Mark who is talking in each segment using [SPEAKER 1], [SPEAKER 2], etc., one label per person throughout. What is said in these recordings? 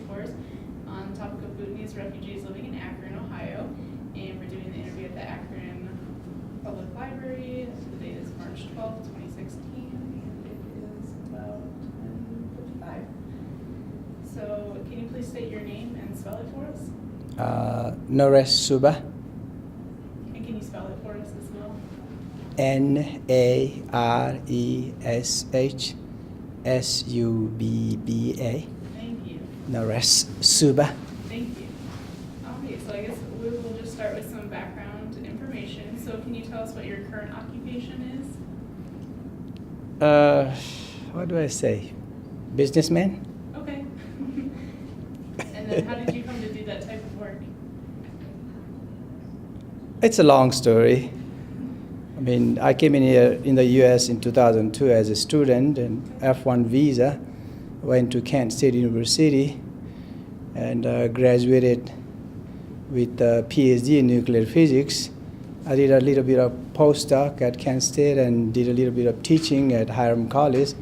[SPEAKER 1] for us on the topic of Bhutanese refugees living in Akron, Ohio. And we're doing the interview at the Akron Public Library. The date is March 12th, 2016, and it is about 10:55. So can you please state your name and spell it for us?
[SPEAKER 2] Naresh Suba.
[SPEAKER 1] And can you spell it for us as well?
[SPEAKER 2] Naresh
[SPEAKER 1] Thank you.
[SPEAKER 2] Naresh Suba.
[SPEAKER 1] Thank you. Okay, so I guess we will just start with some background information. So can you tell us what your current occupation is?
[SPEAKER 2] What do I say? Businessman?
[SPEAKER 1] Okay. And then how did you come to do that type of work?
[SPEAKER 2] It's a long story. I mean, I came in here in the U.S. in 2002 as a student and F1 visa. Went to Kent State University and graduated with a PhD in nuclear physics. I did a little bit of postdoc at Kent State and did a little bit of teaching at Hiram College.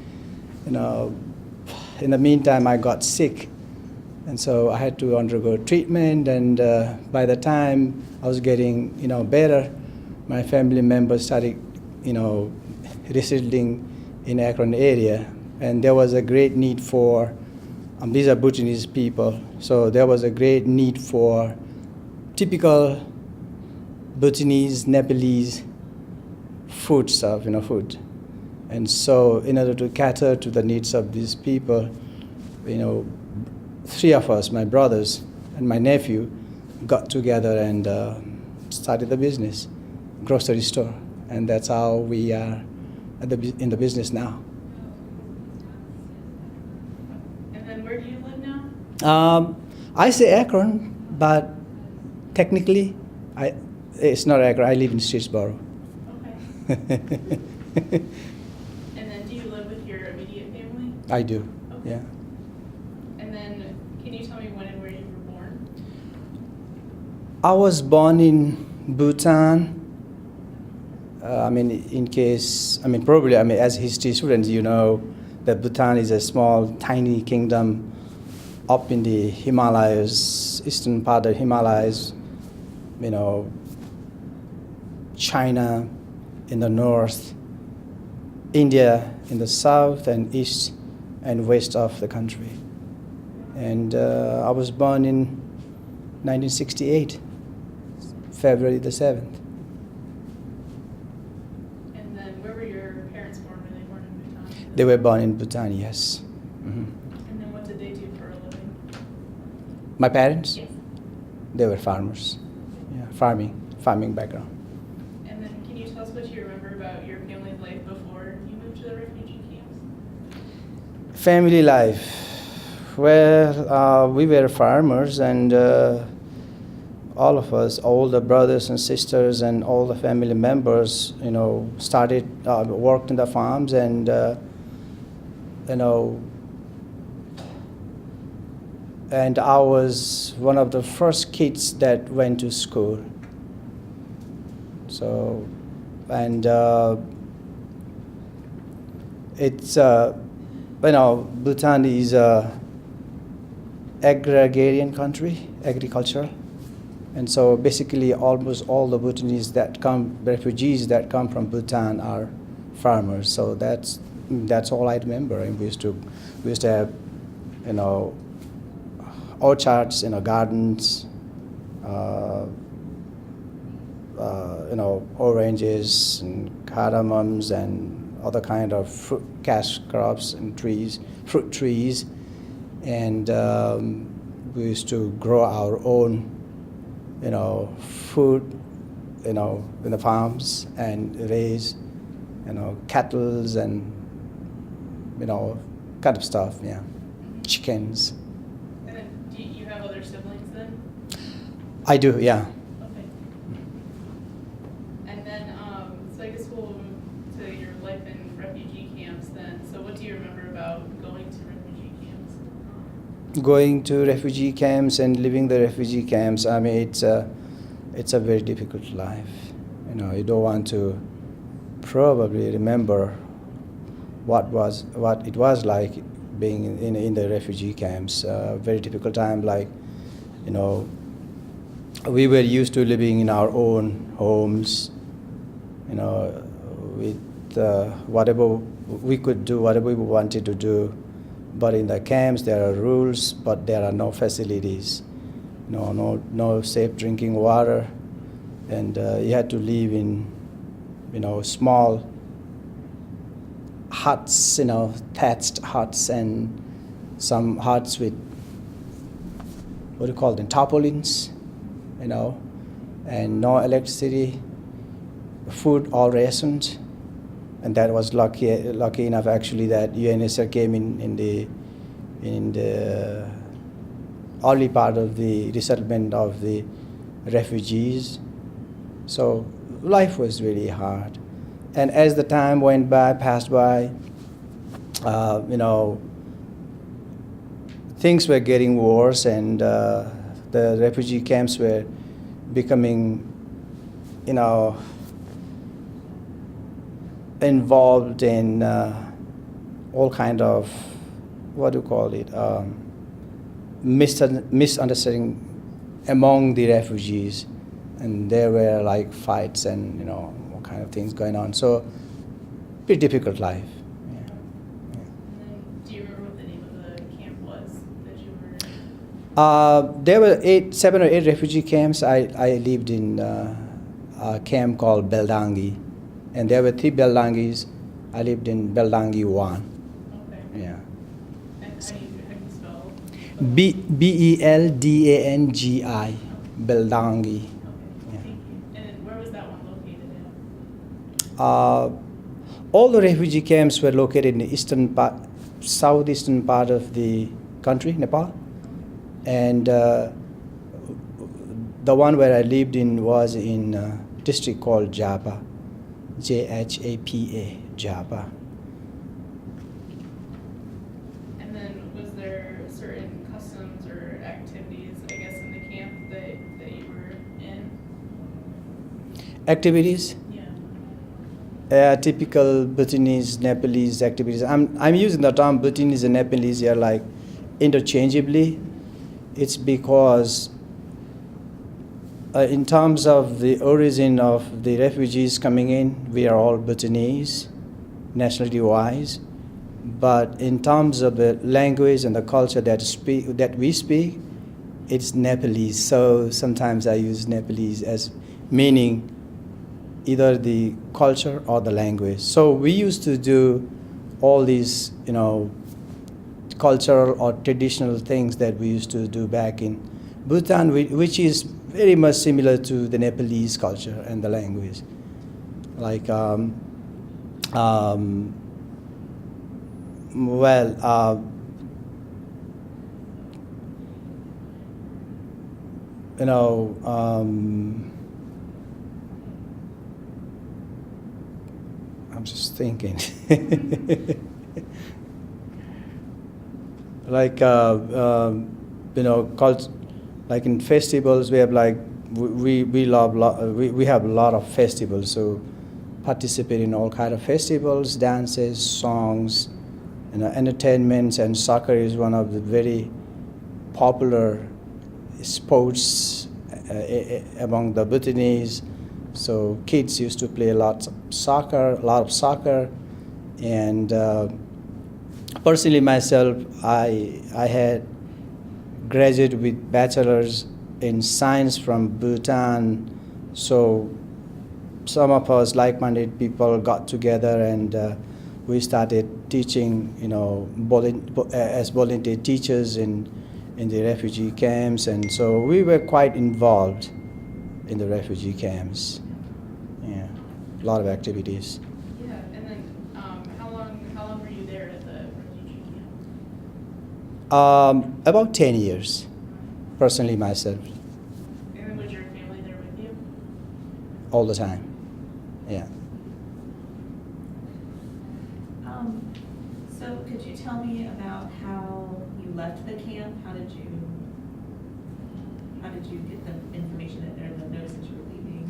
[SPEAKER 2] In the meantime, I got sick, and so I had to undergo treatment. And by the time I was getting, better, my family members started, resettling in Akron area, and there was a great need for. These are Bhutanese people, so there was a great need for typical Bhutanese, Nepalese food stuff, food. And so in order to cater to the needs of these people, three of us, my brothers and my nephew, got together and started the business, grocery store. And that's how we are in the business now.
[SPEAKER 1] And then where do you live now?
[SPEAKER 2] I say Akron, but technically, it's not Akron. I live in Streetsboro.
[SPEAKER 1] Okay. And then do you live with your immediate family?
[SPEAKER 2] I do,
[SPEAKER 1] Okay.
[SPEAKER 2] yeah.
[SPEAKER 1] And then can you tell me when and where you were born?
[SPEAKER 2] I was born in Bhutan. Probably, as history students, that Bhutan is a small, tiny kingdom up in the Himalayas, eastern part of the Himalayas, China in the north, India in the south and east and west of the country. And I was born in 1968, February the 7th.
[SPEAKER 1] And then where were your parents born? Were they born in Bhutan?
[SPEAKER 2] They were born in Bhutan, yes. Mm-hmm.
[SPEAKER 1] And then what did they do for a living?
[SPEAKER 2] My parents?
[SPEAKER 1] Yes.
[SPEAKER 2] They were farmers. Yeah, farming background.
[SPEAKER 1] And then can you tell us what you remember about your family's life before you moved to the refugee camps?
[SPEAKER 2] Family life. Well, we were farmers, and all of us, all the brothers and sisters and all the family members, worked in the farms, and and I was one of the first kids that went to school. So, and it's Bhutan is a agrarian country, agricultural, and so basically almost all the Bhutanese refugees that come from Bhutan are farmers. So that's all I remember. And we used to have, orchards, gardens, oranges and cardamoms and other kind of fruit, cash crops and fruit trees, and we used to grow our own, food, in the farms and raise, cattle and, kind of stuff, yeah, chickens.
[SPEAKER 1] And then do you have other siblings then?
[SPEAKER 2] I do, yeah.
[SPEAKER 1] Okay. And then, so I guess we'll move to your life in refugee camps then. So what do you remember about going to refugee camps?
[SPEAKER 2] Going to refugee camps and living the refugee camps, it's a very difficult life. You don't want to probably remember what it was like being in the refugee camps. Very difficult time, like, you know, we were used to living in our own homes, you know, with whatever we could do, whatever we wanted to do. But in the camps, there are rules, but there are no facilities, no safe drinking water, and you had to live in, small huts, thatched huts, and some huts with, what do you call them, tarpaulins, and no electricity, food all rationed. And that was lucky enough actually that UNHCR came in the early part of the resettlement of the refugees. So life was really hard. And as the time passed by, things were getting worse, and the refugee camps were becoming, involved in all kind of, what do you call it, misunderstanding among the refugees, and there were like fights and all kind of things going on. So pretty difficult life. Yeah.
[SPEAKER 1] And then, do you remember what the name of the camp was that you were?
[SPEAKER 2] There were 7 or 8 refugee camps. I lived in a camp called Beldangi, and there were 3 Beldangis. I lived in Beldangi 1.
[SPEAKER 1] Okay.
[SPEAKER 2] Yeah.
[SPEAKER 1] And how do you spell?
[SPEAKER 2] Beldangi,
[SPEAKER 1] Okay.
[SPEAKER 2] Beldangi.
[SPEAKER 1] Okay.
[SPEAKER 2] Yeah.
[SPEAKER 1] Thank you. And where was that one located in?
[SPEAKER 2] All the refugee camps were located in the southeastern part of the country, Nepal, and the one where I lived in was in a district called Japa, Jhapa, Japa.
[SPEAKER 1] And then, was there certain customs or activities, I guess, in the camp that you were in?
[SPEAKER 2] Activities?
[SPEAKER 1] Yeah.
[SPEAKER 2] Typical Bhutanese, Nepalese activities. I'm using the term Bhutanese and Nepalese here like interchangeably. It's because in terms of the origin of the refugees coming in, we are all Bhutanese, nationality-wise. But in terms of the language and the culture that we speak, it's Nepalese. So sometimes I use Nepalese as meaning either the culture or the language. So we used to do all these, cultural or traditional things that we used to do back in Bhutan, which is very much similar to the Nepalese culture and the language. Like, I'm just thinking. Like, like in festivals, we have like, we have a lot of festivals, so participate in all kind of festivals, dances, songs, entertainments, and soccer is one of the very popular sports among the Bhutanese. So kids used to play a lot of soccer, and personally myself, I had graduated with bachelor's in science from Bhutan. So some of us like-minded people got together and we started teaching, as volunteer teachers in the refugee camps, and so we were quite involved in the refugee camps. Yeah, a lot of activities.
[SPEAKER 1] Yeah, and then how long were you there at the refugee camp?
[SPEAKER 2] About 10 years, personally myself,
[SPEAKER 1] And then was your family there with you?
[SPEAKER 2] all the time. Yeah.
[SPEAKER 3] So could you tell me about how you left the camp? How did you get the information that there, the notice that you were leaving?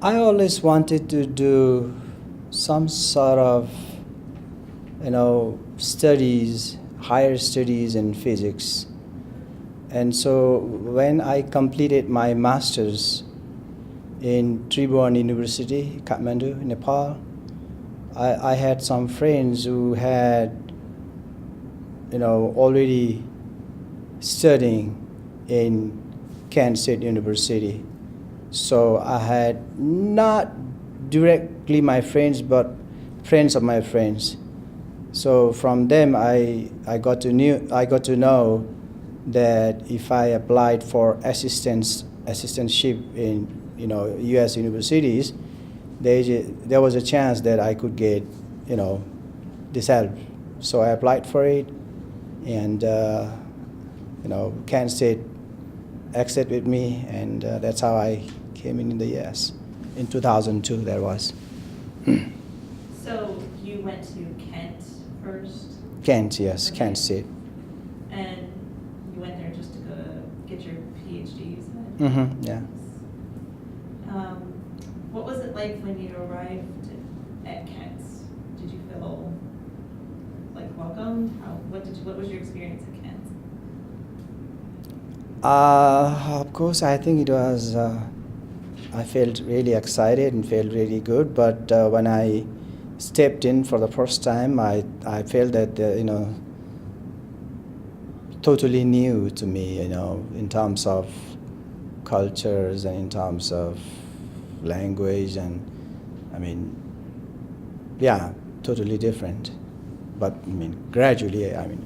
[SPEAKER 2] I always wanted to do some sort of, studies, higher studies in physics. And so when I completed my master's in Tribhuvan University, Kathmandu, Nepal, I had some friends who had, already studying in Kent State University. So I had not directly my friends, but friends of my friends. So from them, I got to know that if I applied for assistantship in U.S. universities, there was a chance that I could get this help. So I applied for it, and Kent State accepted me, and that's how I came in the U.S. in 2002. That was.
[SPEAKER 3] So you went to Kent first?
[SPEAKER 2] Kent, yes,
[SPEAKER 3] Okay.
[SPEAKER 2] Kent State.
[SPEAKER 3] And you went there just to go get your PhD, you said?
[SPEAKER 2] Mm-hmm, yeah.
[SPEAKER 3] What was it like when you arrived at Kent? Did you feel like welcomed? What was your experience at Kent?
[SPEAKER 2] Of course, I think it was. I felt really excited and felt really good. But when I stepped in for the first time, I felt that totally new to me. In terms of cultures and in terms of language, and totally different. But gradually, I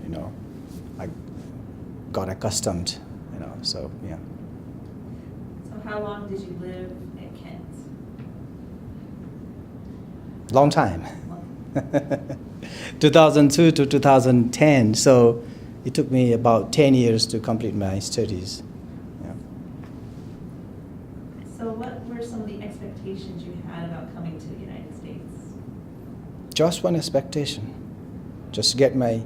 [SPEAKER 2] got accustomed. So yeah.
[SPEAKER 3] So how long did you live at Kent?
[SPEAKER 2] Long time.
[SPEAKER 3] Long.
[SPEAKER 2] 2002 to 2010. So it took me about 10 years to complete my studies. Yeah.
[SPEAKER 3] So what were some of the expectations you had about coming to the United States?
[SPEAKER 2] Just one expectation. Just get my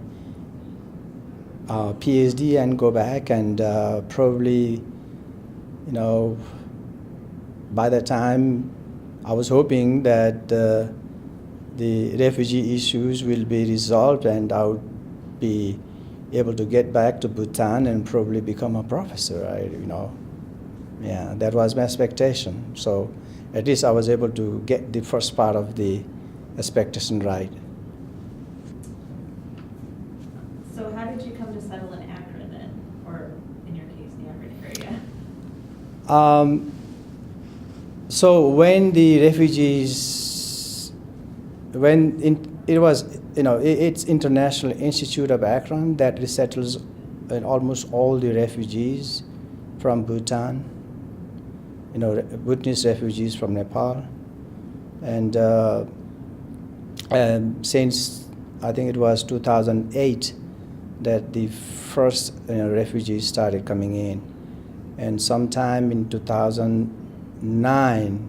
[SPEAKER 2] PhD and go back, and probably, by the time I was hoping that the refugee issues will be resolved and I would be able to get back to Bhutan and probably become a professor. That was my expectation. So at least I was able to get the first part of the expectation right.
[SPEAKER 3] So how did you come to settle in Akron then, or in your case, the Akron area?
[SPEAKER 2] So when the refugees, it's International Institute of Akron that resettles almost all the refugees from Bhutan, Bhutanese refugees from Nepal, and since I think it was 2008 that the first refugees started coming in, and sometime in 2009,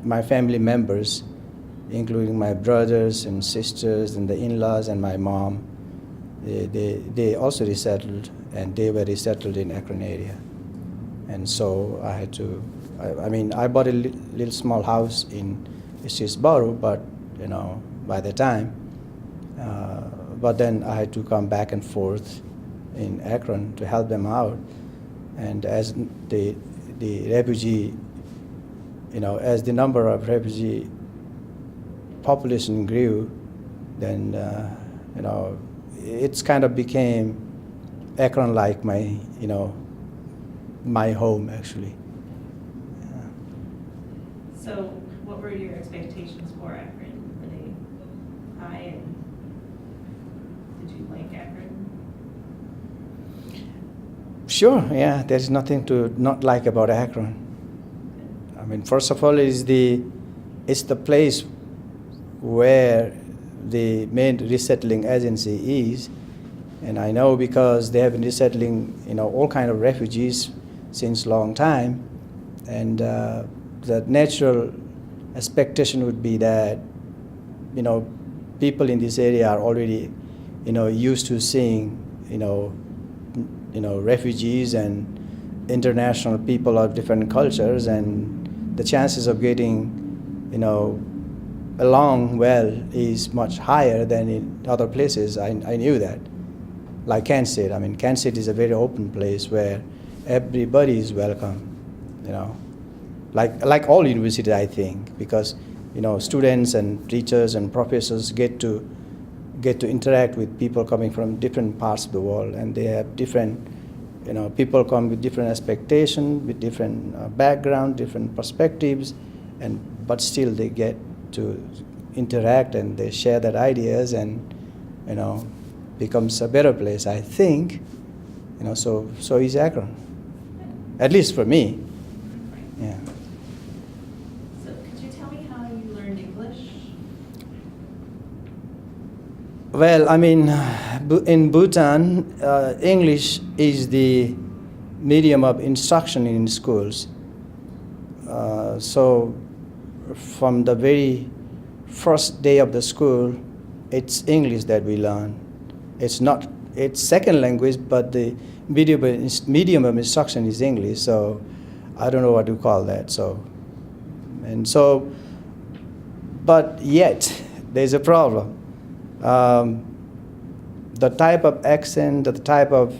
[SPEAKER 2] my family members, including my brothers and sisters and the in-laws and my mom, they also resettled, and they were resettled in Akron area. And so I had to, I bought a little small house in Eastboro, but by the time, but then I had to come back and forth in Akron to help them out. And as the refugee, as the number of refugee population grew, then it's kind of became Akron like my my home actually.
[SPEAKER 3] So what were your expectations for Akron? Were they high, and did you like Akron?
[SPEAKER 2] Sure, yeah. There's nothing to not like about Akron. First of all, it's the place where the main resettling agency is, and I know because they have been resettling all kind of refugees since long time, and the natural expectation would be that people in this area are already used to seeing refugees and international people of different cultures, and the chances of getting, along well is much higher than in other places. I knew that. Like Kansas State. I mean, Kansas State is a very open place where everybody is welcome, like all universities, I think, because students and teachers and professors get to interact with people coming from different parts of the world, and they have different, people come with different expectations, with different background, different perspectives, but still they get to interact and they share their ideas, and becomes a better place, I think. So is Akron, at least for me. Yeah.
[SPEAKER 3] So could you tell me how you learned English?
[SPEAKER 2] Well, I mean, in Bhutan, English is the medium of instruction in schools. So from the very first day of the school, it's English that we learn. It's second language, but the medium of instruction is English. So I don't know what to call that. But yet there's a problem. The type of accent, the type of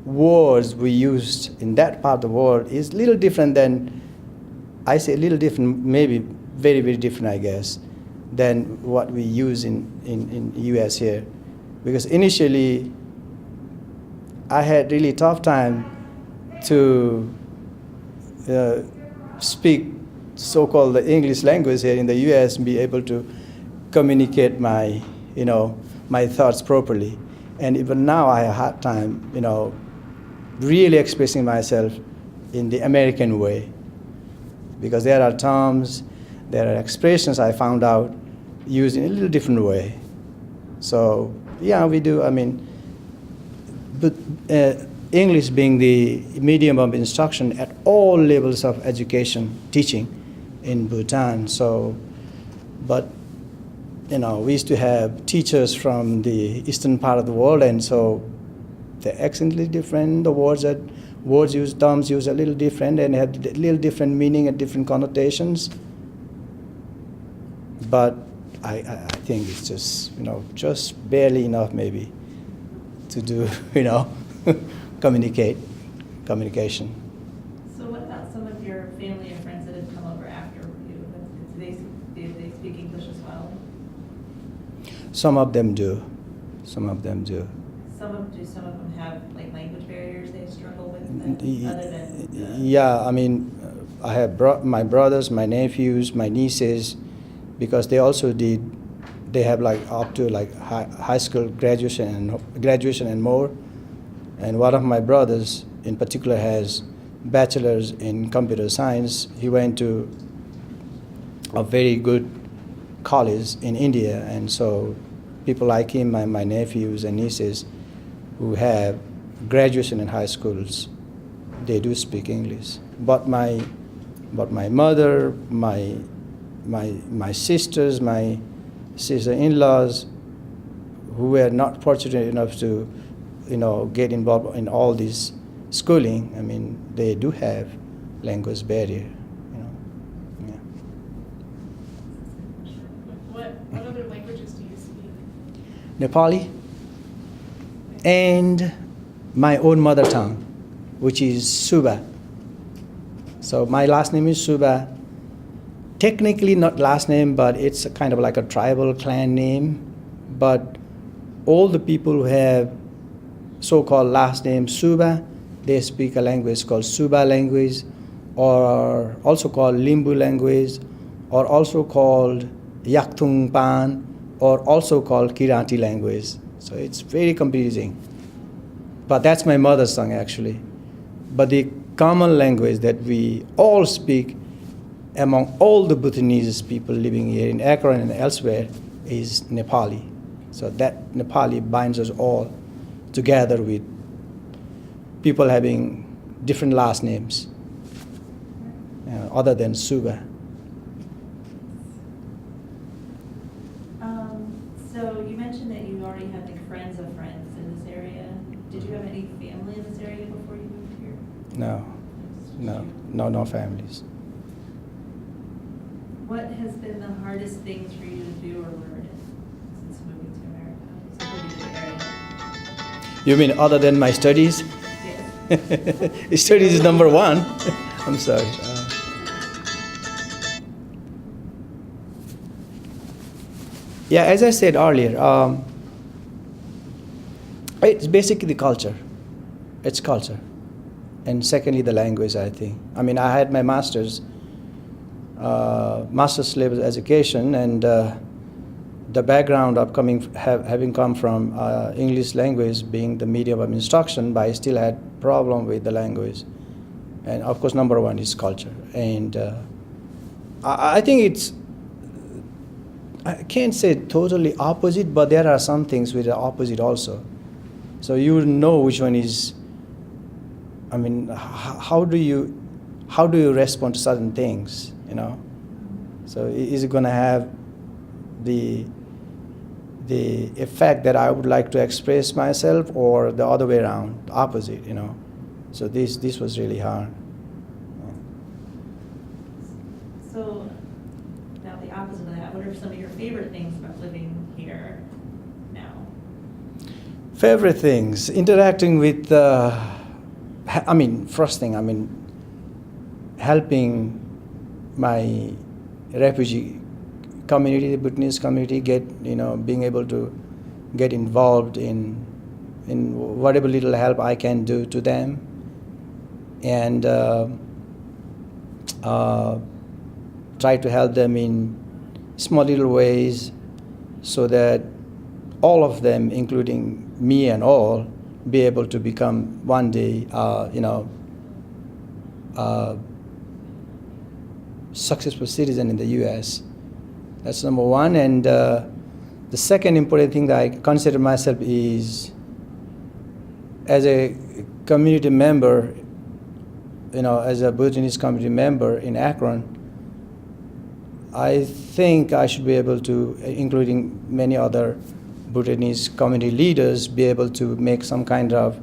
[SPEAKER 2] words we used in that part of the world is a little different than, I say a little different, maybe very, very different, I guess, than what we use in US here. Because initially, I had really tough time to speak so-called the English language here in the US and be able to communicate my thoughts properly. And even now I have a hard time, really expressing myself in the American way. Because there are terms, there are expressions I found out used in a little different way. So, yeah, we do, but English being the medium of instruction at all levels of education, teaching in Bhutan. So, but we used to have teachers from the eastern part of the world, and so the accent is different, the terms used a little different, and had a little different meaning and different connotations. But I think it's just barely enough maybe to do, communication.
[SPEAKER 3] So what about some of your family and friends that have come over after you? Do they speak English as well?
[SPEAKER 2] Some of them do. Some of them
[SPEAKER 3] have language barriers they struggle with other than?
[SPEAKER 2] Yeah, I have my brothers, my nephews, my nieces, because they also they have up to high school graduation and more. And one of my brothers in particular has bachelor's in computer science. He went to a very good college in India, and so people like him, my nephews and nieces who have graduation in high schools, they do speak English. But my mother, my sisters, my sister-in-laws, who were not fortunate enough to, get involved in all this schooling, they do have language barrier. Yeah.
[SPEAKER 1] What other languages do you speak?
[SPEAKER 2] Nepali and my own mother tongue, which is Suba. So my last name is Suba. Technically not last name, but it's kind of like a tribal clan name. But all the people who have so-called last name Suba, they speak a language called Suba language, or also called Limbu language, or also called Yaktung Pan, or also called Kiranti language. So it's very confusing. But that's my mother's tongue actually. But the common language that we all speak among all the Bhutanese people living here in Akron and elsewhere is Nepali. So that Nepali binds us all together with people having different last names other than Suba.
[SPEAKER 3] So you mentioned that you already had friends of friends in this area. Did you have any family in this area before you moved here?
[SPEAKER 2] No families.
[SPEAKER 3] what has been the hardest things for you to do or learn since moving to America? So moving to the area.
[SPEAKER 2] You mean other than my studies?
[SPEAKER 3] Yes.
[SPEAKER 2] Studies is number one. I'm sorry. Yeah, as I said earlier, it's basically the culture. It's culture. And secondly, the language, I think. I mean, I had my master's level education, and the background of having come from English language being the medium of instruction, but I still had problem with the language. And of course, number one is culture. And I think I can't say totally opposite, but there are some things with the opposite also. So you know which one is. I mean, how do you respond to certain things? You know, so is it going to have the effect that I would like to express myself, or the other way around, opposite? You know, so this was really hard.
[SPEAKER 3] So now the opposite of that, what are some of your favorite things about living here now?
[SPEAKER 2] Favorite things, interacting with, first thing, helping my refugee community, the Bhutanese community, being able to get involved in whatever little help I can do to them, and try to help them in small little ways, so that all of them, including me and all, be able to become one day, successful citizen in the U.S. That's number one. And the second important thing that I consider myself is, as a community member, as a Bhutanese community member in Akron, I think I should be able to, including many other Bhutanese community leaders, be able to make some kind of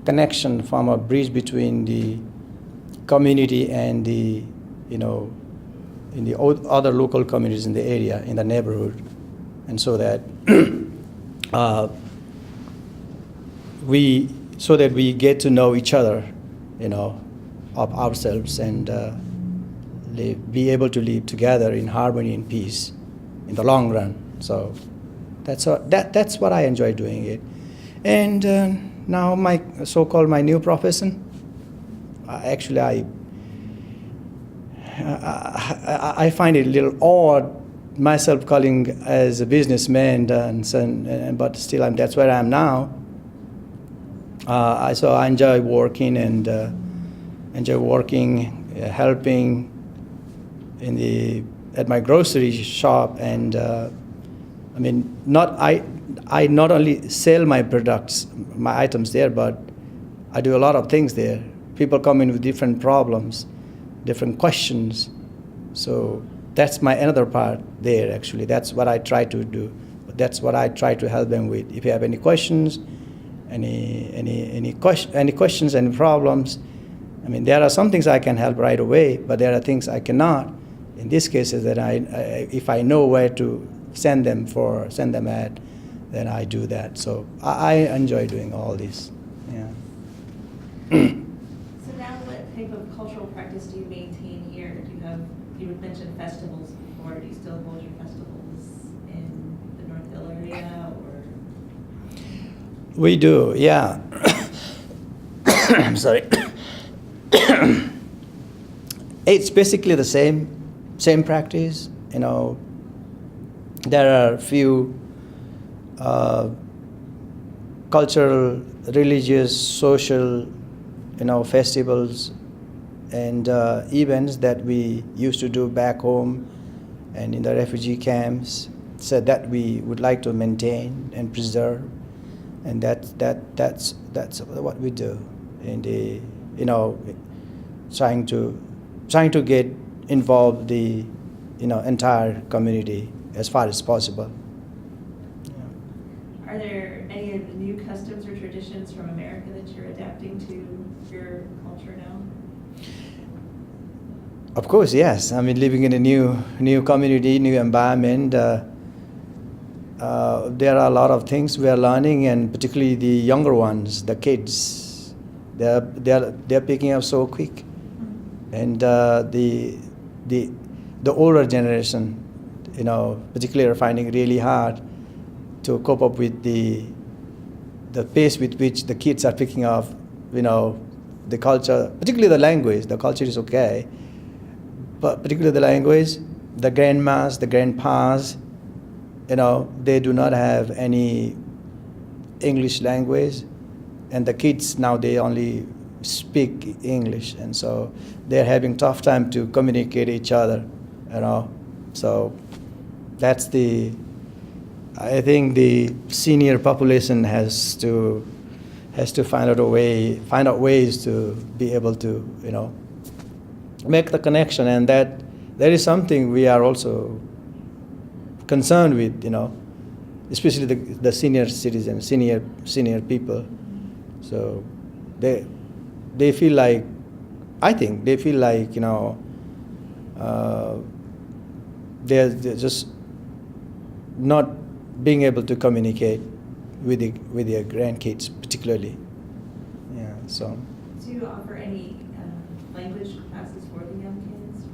[SPEAKER 2] connection, form a bridge between the community and the, in the other local communities in the area, in the neighborhood, and so that we get to know each other, of ourselves, and be able to live together in harmony and peace in the long run. So that's what I enjoy doing it. And now my so-called my new profession, actually I find it a little odd myself calling as a businessman, but still that's where I am now. So I enjoy working and helping at my grocery shop, and I not only sell my products, my items there, but I do a lot of things there. People come in with different problems, different questions. So that's my another part there, actually. That's what I try to do. That's what I try to help them with. If you have any questions, any questions, any problems, there are some things I can help right away, but there are things I cannot. In this case, is that if I know where to send them at, then I do that. So I enjoy doing all this. Yeah.
[SPEAKER 3] So now, what type of cultural practice do you maintain here? You would mention festivals before. Do you still hold your festivals in the North Hill area, or?
[SPEAKER 2] We do, yeah. I'm sorry. It's basically the same practice. There are a few cultural, religious, social, festivals and events that we used to do back home and in the refugee camps, so that we would like to maintain and preserve, and that's what we do. And trying to get involved the entire community as far as possible.
[SPEAKER 3] Are there any of the new customs or traditions from America that you're adapting to your culture now?
[SPEAKER 2] Of course, yes. I mean, living in a new community, new environment, there are a lot of things we are learning, and particularly the younger ones, the kids, they're picking up so quick, and the older generation, particularly are finding it really hard to cope up with the pace with which the kids are picking up, the culture, particularly the language. The culture is okay, but particularly the language, the grandmas, the grandpas, they do not have any English language, and the kids now, they only speak English, and so they're having tough time to communicate each other, So that's I think the senior population has to find out ways to be able to, make the connection, and that is something we are also concerned with, especially the senior citizens, senior people. So they feel like, I think they feel like, they're just not being able to communicate with their grandkids, particularly. Yeah. So.
[SPEAKER 3] Do you offer any language classes for the young kids?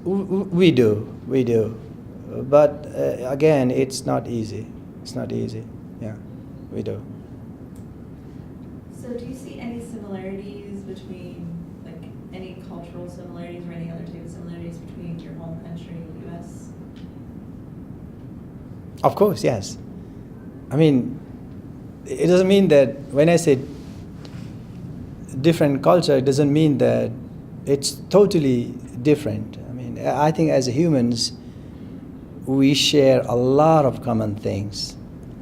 [SPEAKER 2] We do, but again, it's not easy. Yeah, we do.
[SPEAKER 3] So do you see any similarities between, like, any cultural similarities or any other type of similarities between your home country and the U.S.?
[SPEAKER 2] Of course, yes. I mean, it doesn't mean that when I say different culture, it doesn't mean that it's totally different. I mean, I think as humans, we share a lot of common things,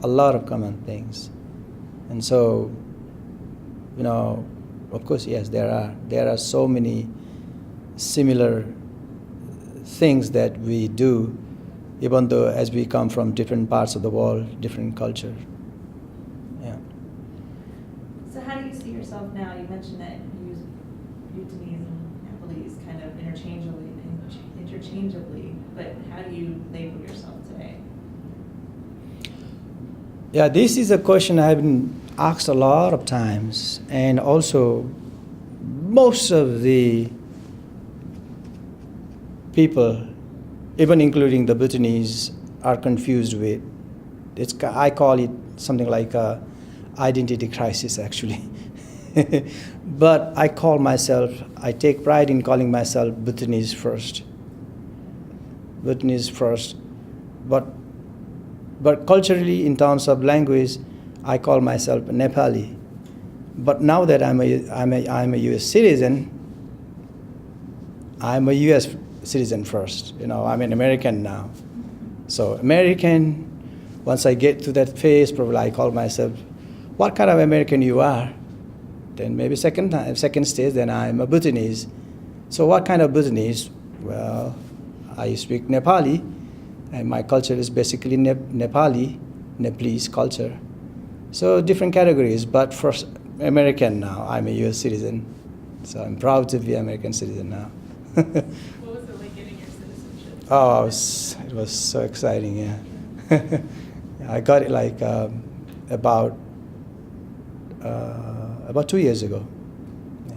[SPEAKER 2] and so, of course, yes, there are so many similar things that we do, even though as we come from different parts of the world, different culture. Yeah.
[SPEAKER 3] So how do you see yourself now? You mentioned that you use Bhutanese and Nepalese kind of interchangeably, but how do you label yourself today?
[SPEAKER 2] Yeah, this is a question I've been asked a lot of times, and also most of the people, even including the Bhutanese, are confused with. I call it something like a identity crisis, actually. But I take pride in calling myself Bhutanese first. But culturally, in terms of language, I call myself Nepali. But now that I'm a U.S. citizen, I'm a U.S. citizen first. I'm an American now. So American, once I get to that phase, probably I call myself, what kind of American you are? Then maybe second stage, then I'm a Bhutanese. So what kind of Bhutanese? Well, I speak Nepali, and my culture is basically Nepalese culture. So different categories, but first American now. I'm a U.S. citizen, so I'm proud to be an American citizen now.
[SPEAKER 1] What was it like getting your citizenship?
[SPEAKER 2] Oh, it was so exciting, yeah. I got it like about 2 years ago. Yeah.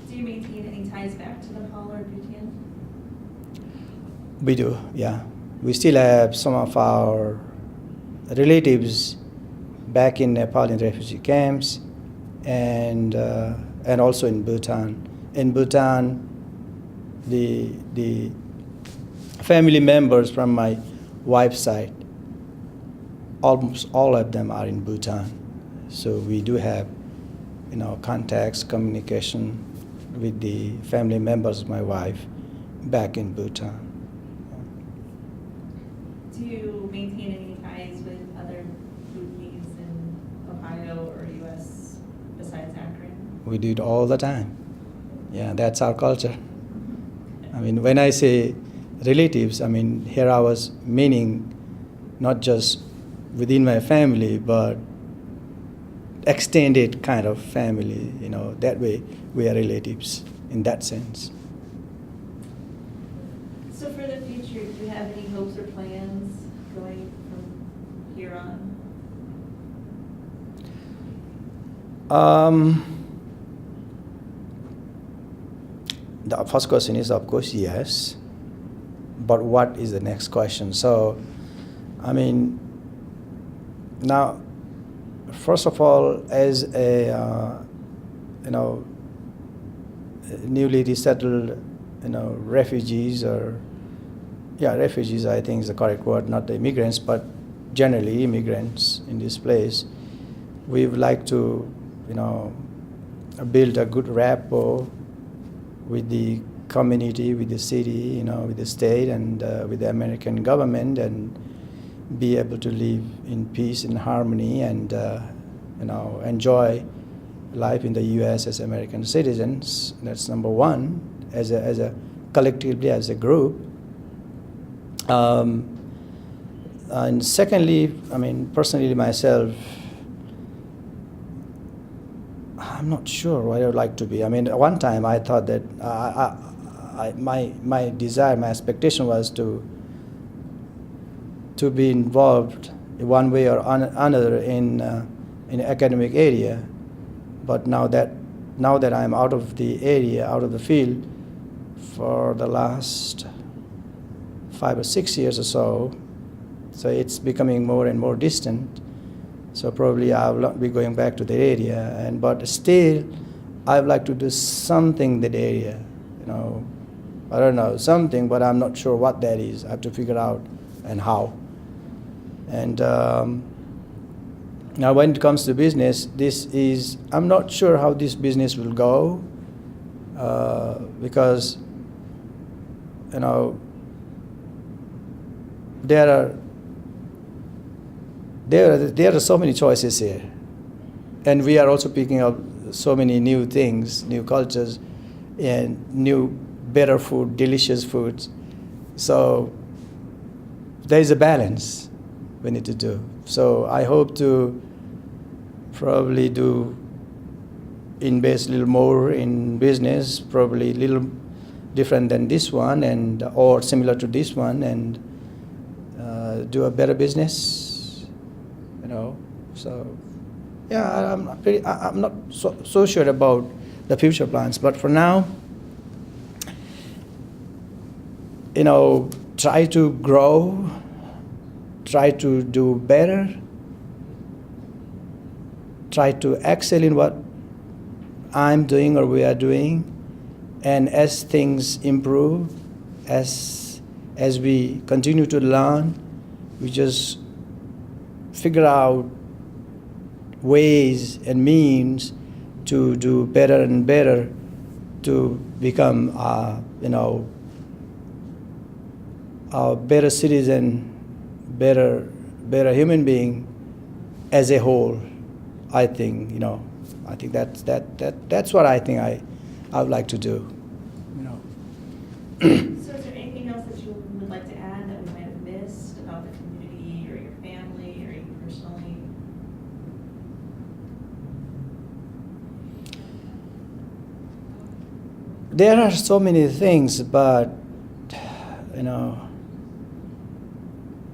[SPEAKER 3] Do you maintain any ties back to Nepal or Bhutan?
[SPEAKER 2] We do, yeah. We still have some of our relatives back in Nepal in refugee camps, and also in Bhutan. In Bhutan, the family members from my wife's side, almost all of them are in Bhutan. So we do have, contacts, communication with the family members of my wife back in Bhutan.
[SPEAKER 3] Do you maintain any ties with other Bhutanese in Ohio or U.S. besides Akron?
[SPEAKER 2] We do it all the time. Yeah, that's our culture. I mean, when I say relatives, I mean, here I was meaning not just within my family, but extended kind of family. That way we are relatives in that sense.
[SPEAKER 3] So for the future, do you have any hopes or plans going from here on?
[SPEAKER 2] The first question is, of course, yes. But what is the next question? So, now, first of all, as a newly resettled, refugees refugees, I think is the correct word, not the immigrants, but generally immigrants in this place, we would like to, build a good rapport with the community, with the city, with the state, and with the American government, and be able to live in peace and harmony, and enjoy life in the U.S. as American citizens. That's number one, as a collectively as a group. And secondly, personally myself, I'm not sure what I would like to be. One time I thought that my desire, my expectation was to be involved in one way or another in academic area. But now that I'm out of the area, out of the field, for the last 5 or 6 years or so it's becoming more and more distant. So probably I will not be going back to the area, but still I would like to do something in that area. I don't know, something, but I'm not sure what that is. I have to figure out and how. And now when it comes to business, I'm not sure how this business will go, because there are so many choices here, and we are also picking up so many new things, new cultures, and new better food, delicious foods. So there is a balance we need to do. So I hope to probably invest a little more in business, probably a little different than this one, or similar to this one, and do a better business. So yeah, I'm not so sure about the future plans, but for now, try to grow, try to do better, try to excel in what I'm doing or we are doing, and as things improve, as we continue to learn, we just figure out ways and means to do better and better, to become a better citizen, better human being as a whole. I think that's what I think I would like to do.
[SPEAKER 3] So is there anything else that you would like to add that we might have missed about the community or your family or you personally?
[SPEAKER 2] There are so many things, but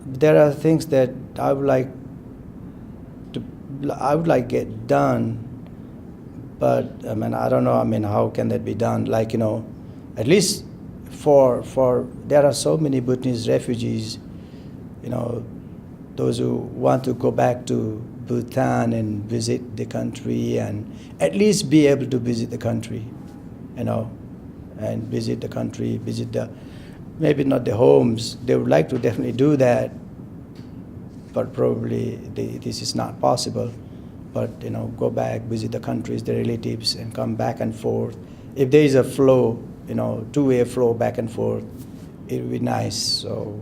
[SPEAKER 2] there are things that I would like get done, but I don't know. How can that be done? Like at least for there are so many Bhutanese refugees, those who want to go back to Bhutan and visit the country, and at least be able to visit the country, and visit the country, visit maybe not the homes. They would like to definitely do that, but probably this is not possible. But go back, visit the countries, the relatives, and come back and forth. If there is a flow, two-way flow back and forth, it would be nice. So,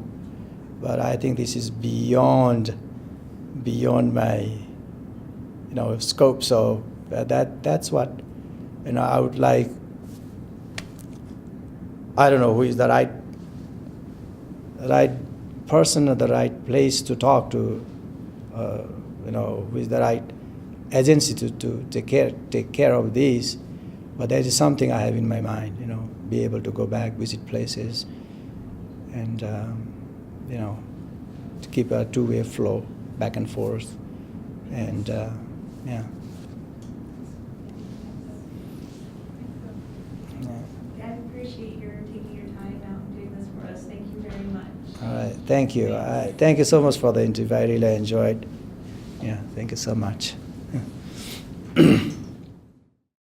[SPEAKER 2] but I think this is beyond my scope. So that's what I would like. I don't know who is the right person or the right place to talk to, who is the right agency to take care of these, but that is something I have in my mind. You know, be able to go back, visit places, and you know, to keep a two-way flow back and forth, and yeah.
[SPEAKER 3] I appreciate your taking your time out and doing this for us. Thank you very much.
[SPEAKER 2] All right, thank you. Thank you so much for the interview. I really enjoyed. Yeah, thank you so much.